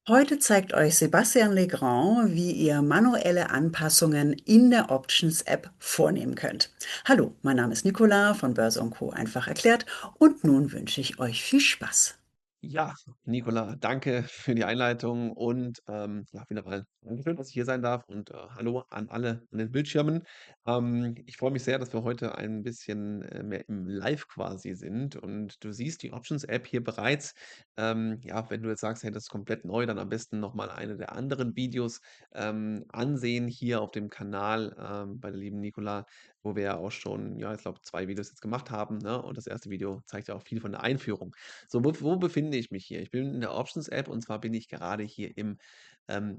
Heute zeigt euch Sebastian Legrand, wie ihr manuelle Anpassungen in der Options-App vornehmen könnt. Hallo, mein Name ist Nicola von Börse und Co. einfach erklärt und nun wünsche ich euch viel Spaß. Ja, Nicola, danke für die Einleitung und ja, wieder mal Dankeschön, dass ich hier sein darf und hallo an alle an den Bildschirmen. Ich freue mich sehr, dass wir heute ein bisschen mehr im Live quasi sind und du siehst die Options-App hier bereits. Ja, wenn du jetzt sagst, hey, das ist komplett neu, dann am besten nochmal eine der anderen Videos ansehen hier auf dem Kanal bei der lieben Nicola, wo wir ja auch schon, ja, ich glaube, 2 Videos jetzt gemacht haben. Ne? Und das erste Video zeigt ja auch viel von der Einführung. So, wo befinde ich mich hier? Ich bin in der Options-App und zwar bin ich gerade hier im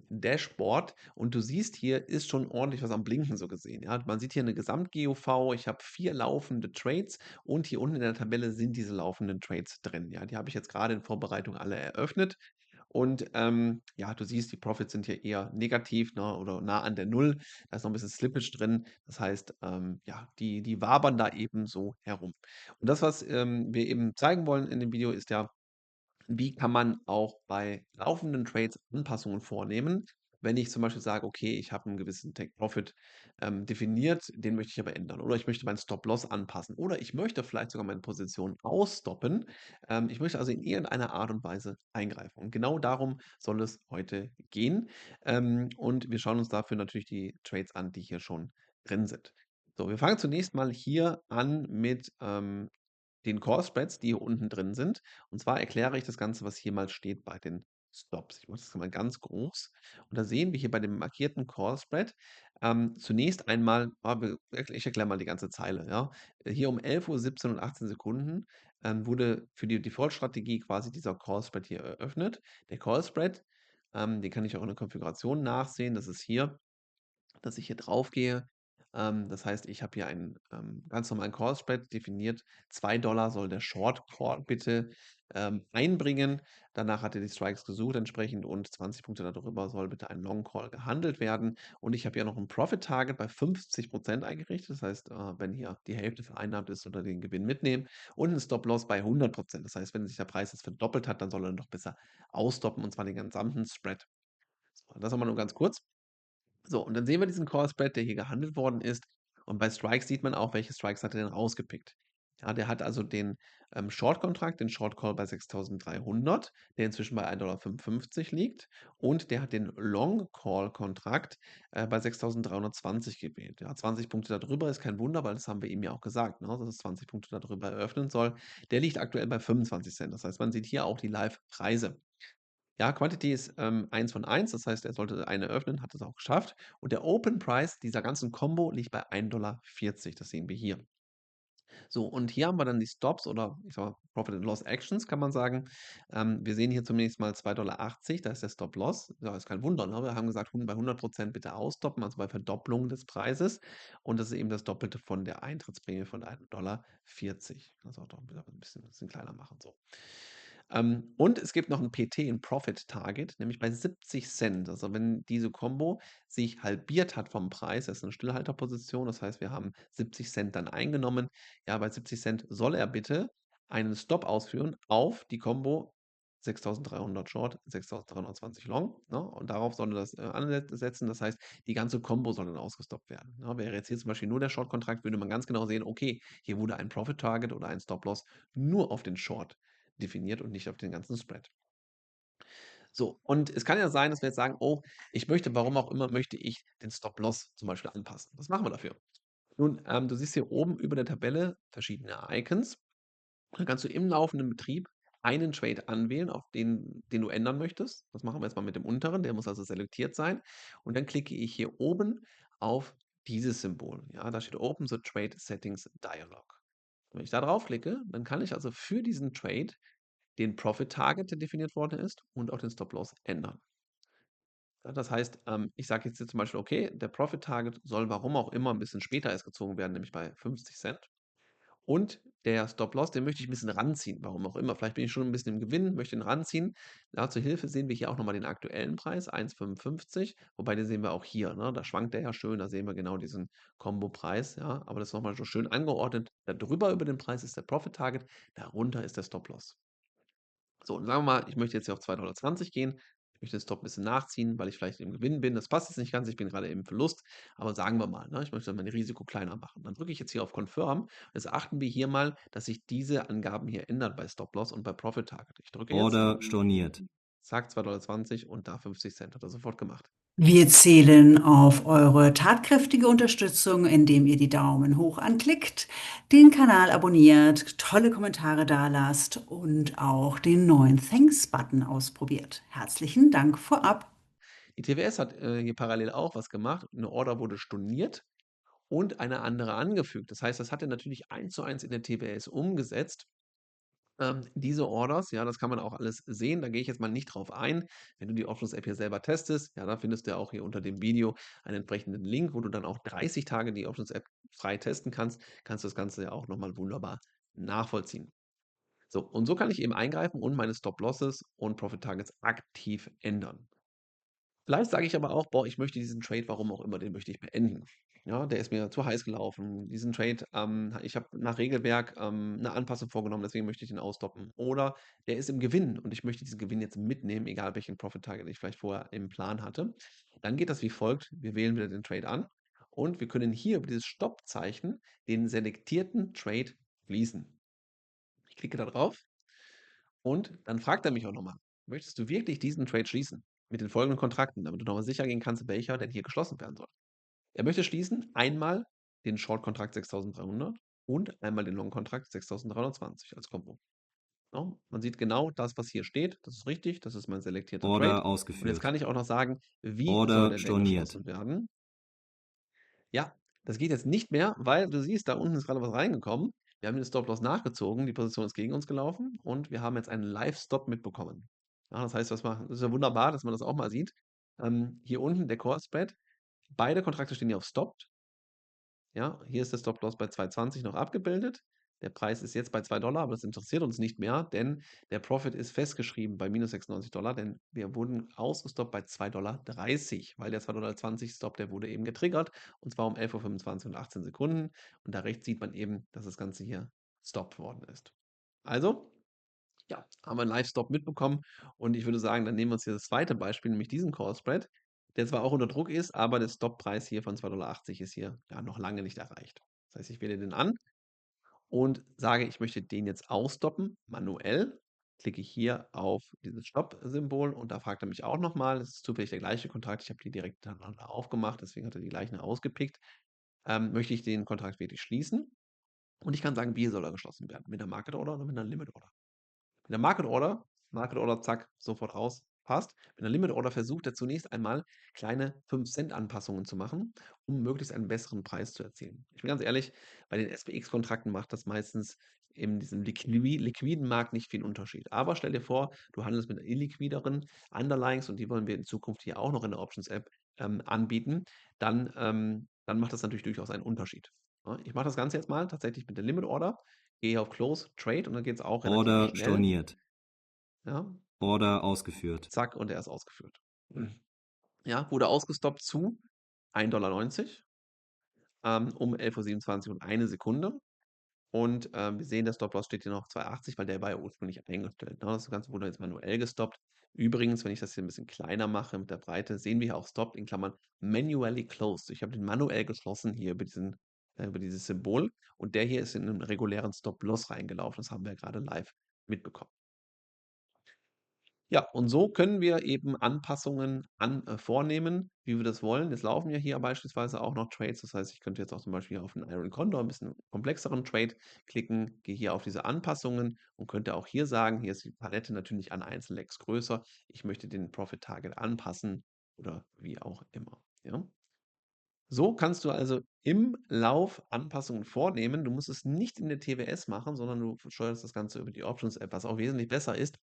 Dashboard und du siehst, hier ist schon ordentlich was am Blinken so gesehen. Ja? Man sieht hier eine Gesamt-GOV, ich habe 4 laufende Trades und hier unten in der Tabelle sind diese laufenden Trades drin. Ja? Die habe ich jetzt gerade in Vorbereitung alle eröffnet. Und ja, du siehst, die Profits sind hier eher negativ, ne, oder nah an der Null. Da ist noch ein bisschen Slippage drin. Das heißt, ja, die wabern da eben so herum. Und das, was wir eben zeigen wollen in dem Video, ist ja, wie kann man auch bei laufenden Trades Anpassungen vornehmen? Wenn ich zum Beispiel sage, okay, ich habe einen gewissen Take Profit definiert, den möchte ich aber ändern. Oder ich möchte meinen Stop-Loss anpassen. Oder ich möchte vielleicht sogar meine Position ausstoppen. Ich möchte also in irgendeiner Art und Weise eingreifen. Und genau darum soll es heute gehen. Und wir schauen uns dafür natürlich die Trades an, die hier schon drin sind. So, wir fangen zunächst mal hier an mit den Core Spreads, die hier unten drin sind. Und zwar erkläre ich das Ganze, was hier mal steht bei den Stops. Ich mache das mal ganz groß. Und da sehen wir hier bei dem markierten Call Spread zunächst einmal, ich erkläre mal die ganze Zeile. Ja. Hier um 11 Uhr, 17 und 18 Sekunden wurde für die Default-Strategie quasi dieser Call Spread hier eröffnet. Der Call Spread, den kann ich auch in der Konfiguration nachsehen. Das ist hier, dass ich hier drauf gehe. Das heißt, ich habe hier einen ganz normalen Call Spread definiert. $2 soll der Short Call bitte einbringen. Danach hat er die Strikes gesucht entsprechend und 20 Punkte darüber soll bitte ein Long Call gehandelt werden. Und ich habe ja noch ein Profit Target bei 50% eingerichtet. Das heißt, wenn hier die Hälfte vereinnahmt ist oder den Gewinn mitnehmen und ein Stop Loss bei 100%. Das heißt, wenn sich der Preis jetzt verdoppelt hat, dann soll er noch besser ausstoppen und zwar den gesamten Spread. So, das nochmal nur ganz kurz. So, und dann sehen wir diesen Call Spread, der hier gehandelt worden ist. Und bei Strikes sieht man auch, welche Strikes hat er denn rausgepickt. Ja, der hat also den Short-Kontrakt, den Short Call bei 6.300, der inzwischen bei 1,55 $ liegt. Und der hat den Long Call-Kontrakt bei 6.320 gewählt. Ja, 20 Punkte darüber ist kein Wunder, weil das haben wir ihm ja auch gesagt, ne, dass es 20 Punkte darüber eröffnen soll. Der liegt aktuell bei 25 Cent. Das heißt, man sieht hier auch die Live-Preise. Ja, Quantity ist 1 von 1, das heißt, er sollte eine öffnen, hat es auch geschafft. Und der Open Price dieser ganzen Combo liegt bei 1,40 $. Das sehen wir hier. So, und hier haben wir dann die Stops oder ich sage mal, Profit and Loss Actions, kann man sagen. Wir sehen hier zunächst mal 2,80 $, da ist der Stop Loss. Ja, ist kein Wunder, ne? Wir haben gesagt, bei 100% bitte ausstoppen, also bei Verdopplung des Preises. Und das ist eben das Doppelte von der Eintrittsprämie von 1,40 $. Also auch doch ein bisschen kleiner machen. So. Und es gibt noch ein PT, ein Profit Target, nämlich bei 70 Cent. Also wenn diese Combo sich halbiert hat vom Preis, das ist eine Stillhalterposition, das heißt, wir haben 70 Cent dann eingenommen. Ja, bei 70 Cent soll er bitte einen Stop ausführen auf die Combo 6.300 Short, 6.320 Long. Ne? Und darauf soll er das ansetzen. Das heißt, die ganze Combo soll dann ausgestoppt werden. Ne? Wäre jetzt hier zum Beispiel nur der Short-Kontrakt, würde man ganz genau sehen, okay, hier wurde ein Profit-Target oder ein Stop-Loss nur auf den Short definiert und nicht auf den ganzen Spread. So, und es kann ja sein, dass wir jetzt sagen, oh, ich möchte, warum auch immer, möchte ich den Stop-Loss zum Beispiel anpassen. Was machen wir dafür? Nun, du siehst hier oben über der Tabelle verschiedene Icons. Da kannst du im laufenden Betrieb einen Trade anwählen, auf den du ändern möchtest. Das machen wir jetzt mal mit dem unteren, der muss also selektiert sein. Und dann klicke ich hier oben auf dieses Symbol. Ja, da steht Open the Trade Settings Dialog. Wenn ich da draufklicke, dann kann ich also für diesen Trade den Profit Target, der definiert worden ist, und auch den Stop Loss ändern. Ja, das heißt, ich sage jetzt hier zum Beispiel, okay, der Profit Target soll warum auch immer ein bisschen später erst gezogen werden, nämlich bei 50 Cent. Und der Stop Loss, den möchte ich ein bisschen ranziehen, warum auch immer. Vielleicht bin ich schon ein bisschen im Gewinn, möchte ihn ranziehen. Da zur Hilfe sehen wir hier auch nochmal den aktuellen Preis, 1,55, wobei den sehen wir auch hier, ne? Da schwankt der ja schön, da sehen wir genau diesen Combo-Preis, ja, aber das ist nochmal so schön angeordnet. Da drüber über den Preis ist der Profit Target, darunter ist der Stop Loss. So, und sagen wir mal, ich möchte jetzt hier auf 2,20 $ gehen, Ich möchte den Stop ein bisschen nachziehen, weil ich vielleicht im Gewinn bin. Das passt jetzt nicht ganz, ich bin gerade im Verlust, aber sagen wir mal, ne, ich möchte mein Risiko kleiner machen. Dann drücke ich jetzt hier auf Confirm. Jetzt achten wir hier mal, dass sich diese Angaben hier ändern bei Stop Loss und bei Profit Target. Ich drücke jetzt, Order storniert. zack, 2,20 und da 50 Cent. Hat er sofort gemacht. Wir zählen auf eure tatkräftige Unterstützung, indem ihr die Daumen hoch anklickt, den Kanal abonniert, tolle Kommentare dalasst und auch den neuen Thanks-Button ausprobiert. Herzlichen Dank vorab. Die TWS hat hier parallel auch was gemacht. Eine Order wurde storniert und eine andere angefügt. Das heißt, das hat er natürlich 1:1 in der TWS umgesetzt. Diese Orders, ja, das kann man auch alles sehen. Da gehe ich jetzt mal nicht drauf ein. Wenn du die Options-App hier selber testest, ja, da findest du ja auch hier unter dem Video einen entsprechenden Link, wo du dann auch 30 Tage die Options-App frei testen kannst. Kannst du das Ganze ja auch nochmal wunderbar nachvollziehen. So, und so kann ich eben eingreifen und meine Stop-Losses und Profit-Targets aktiv ändern. Vielleicht sage ich aber auch: „Boah, ich möchte diesen Trade, warum auch immer, den möchte ich beenden. Ja, der ist mir zu heiß gelaufen. Diesen Trade, ich habe nach Regelwerk, 'ne Anpassung vorgenommen, deswegen möchte ich den ausstoppen.“ Oder der ist im Gewinn und ich möchte diesen Gewinn jetzt mitnehmen, egal welchen Profit Target ich vielleicht vorher im Plan hatte. Dann geht das wie folgt: Wir wählen wieder den Trade an und wir können hier über dieses Stoppzeichen den selektierten Trade schließen. Ich klicke da drauf und dann fragt er mich auch nochmal: „Möchtest du wirklich diesen Trade schließen mit den folgenden Kontrakten?“ Damit du nochmal sicher gehen kannst, welcher denn hier geschlossen werden soll. Er möchte schließen einmal den Short-Kontrakt 6.300 und einmal den Long-Kontrakt 6.320 als Kombo. Ja, man sieht genau das, was hier steht. Das ist richtig, das ist mein selektierter Trade. Order Und jetzt ausgeführt. kann ich auch noch sagen, wie soll Order der denn storniert. geschlossen werden? Ja, das geht jetzt nicht mehr, weil du siehst, da unten ist gerade was reingekommen. Wir haben den Stop-Loss nachgezogen, die Position ist gegen uns gelaufen und wir haben jetzt einen Live-Stop mitbekommen. Ja, das heißt, das ist ja wunderbar, dass man das auch mal sieht. Hier unten der Core-Spread, beide Kontrakte stehen hier auf Stopped. Ja, hier ist der Stop-Loss bei 2,20 noch abgebildet. Der Preis ist jetzt bei $2, aber das interessiert uns nicht mehr, denn der Profit ist festgeschrieben bei minus $96, denn wir wurden ausgestoppt bei $2,30, weil der 2,20 Stop, der wurde eben getriggert und zwar um 11:25 und 18 Sekunden. Und da rechts sieht man eben, dass das Ganze hier stoppt worden ist. Also, ja, haben wir einen Live-Stop mitbekommen und ich würde sagen, dann nehmen wir uns hier das zweite Beispiel, nämlich diesen Call-Spread, der zwar auch unter Druck ist, aber der Stoppreis hier von 2,80 ist hier ja noch lange nicht erreicht. Das heißt, ich wähle den an und sage, ich möchte den jetzt ausstoppen, manuell. Klicke ich hier auf dieses Stopp-Symbol und da fragt er mich auch nochmal, das ist zufällig der gleiche Kontrakt, ich habe die direkt hintereinander aufgemacht, deswegen hat er die gleichen ausgepickt. Möchte ich den Kontrakt wirklich schließen? Und ich kann sagen, wie soll er geschlossen werden? Mit einer Market Order oder mit einer Limit Order? Mit der Market Order, zack, sofort raus, passt. Mit einer Limit Order versucht er zunächst einmal kleine 5 Cent Anpassungen zu machen, um möglichst einen besseren Preis zu erzielen. Ich bin ganz ehrlich, bei den SPX-Kontrakten macht das meistens in diesem liquiden Markt nicht viel Unterschied. Aber stell dir vor, du handelst mit illiquideren Underlyings und die wollen wir in Zukunft hier auch noch in der Options-App anbieten, dann macht das natürlich durchaus einen Unterschied. Ja, ich mache das Ganze jetzt mal tatsächlich mit der Limit Order, gehe auf Close Trade und dann geht es auch relativ Order schnell. storniert. Ja, Order ausgeführt. zack, und er ist ausgeführt. Ja, wurde ausgestoppt zu 1,90 um 11:27 und eine Sekunde. Und wir sehen, der Stop-Loss steht hier noch 2,80, weil der war ja ursprünglich eingestellt. Ne? Das Ganze wurde jetzt manuell gestoppt. Übrigens, wenn ich das hier ein bisschen kleiner mache mit der Breite, sehen wir hier auch Stopped in Klammern manually closed. Ich habe den manuell geschlossen hier über dieses Symbol. Und der hier ist in einen regulären Stop-Loss reingelaufen. Das haben wir ja gerade live mitbekommen. Ja, und so können wir eben Anpassungen vornehmen, wie wir das wollen. Jetzt laufen ja hier beispielsweise auch noch Trades. Das heißt, ich könnte jetzt auch zum Beispiel auf 'n Iron Condor 'n bisschen komplexeren Trade klicken, gehe hier auf diese Anpassungen und könnte auch hier sagen, hier ist die Palette natürlich an Einzellegs größer. Ich möchte den Profit Target anpassen oder wie auch immer, ja? So kannst du also im Lauf Anpassungen vornehmen. Du musst es nicht in der TWS machen, sondern du steuerst das Ganze über die Options App, was auch wesentlich besser ist,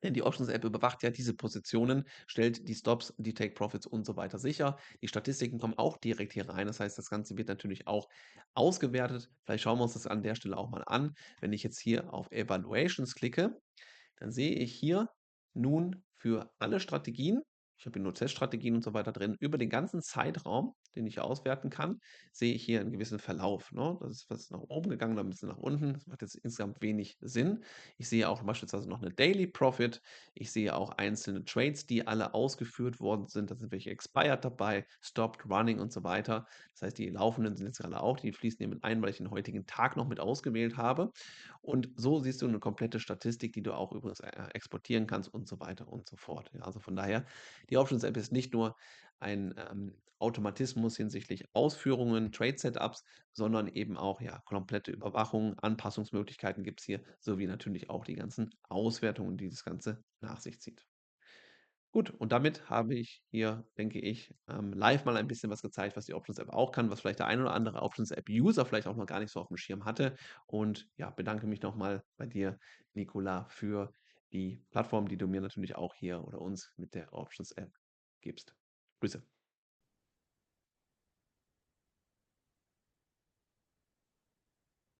denn die Options-App überwacht ja diese Positionen, stellt die Stops, die Take-Profits und so weiter sicher. Die Statistiken kommen auch direkt hier rein. Das heißt, das Ganze wird natürlich auch ausgewertet. Vielleicht schauen wir uns das an der Stelle auch mal an. Wenn ich jetzt hier auf Evaluations klicke, dann sehe ich hier nun für alle Strategien ich habe hier nur Teststrategien und so weiter drin. Über den ganzen Zeitraum, den ich auswerten kann, sehe ich hier einen gewissen Verlauf, ne? Das ist was nach oben gegangen, dann ein bisschen nach unten. Das macht jetzt insgesamt wenig Sinn. Ich sehe auch beispielsweise noch eine Daily Profit. Ich sehe auch einzelne Trades, die alle ausgeführt worden sind. Da sind welche expired dabei, stopped, running und so weiter. Das heißt, die laufenden sind jetzt gerade auch, die fließen hier mit ein, weil ich den heutigen Tag noch mit ausgewählt habe. Und so siehst du eine komplette Statistik, die du auch übrigens exportieren kannst und so weiter und so fort. Ja, also von daher, die Options-App ist nicht nur ein Automatismus hinsichtlich Ausführungen, Trade-Setups, sondern eben auch ja, komplette Überwachung, Anpassungsmöglichkeiten gibt es hier, sowie natürlich auch die ganzen Auswertungen, die das Ganze nach sich zieht. Gut, und damit habe ich hier, denke ich, live mal ein bisschen was gezeigt, was die Options-App auch kann, was vielleicht der ein oder andere Options-App-User vielleicht auch noch gar nicht so auf dem Schirm hatte. Und ja, bedanke mich nochmal bei dir, Nicola, für die Plattform, die du mir natürlich auch hier oder uns mit der Options-App gibst. Grüße.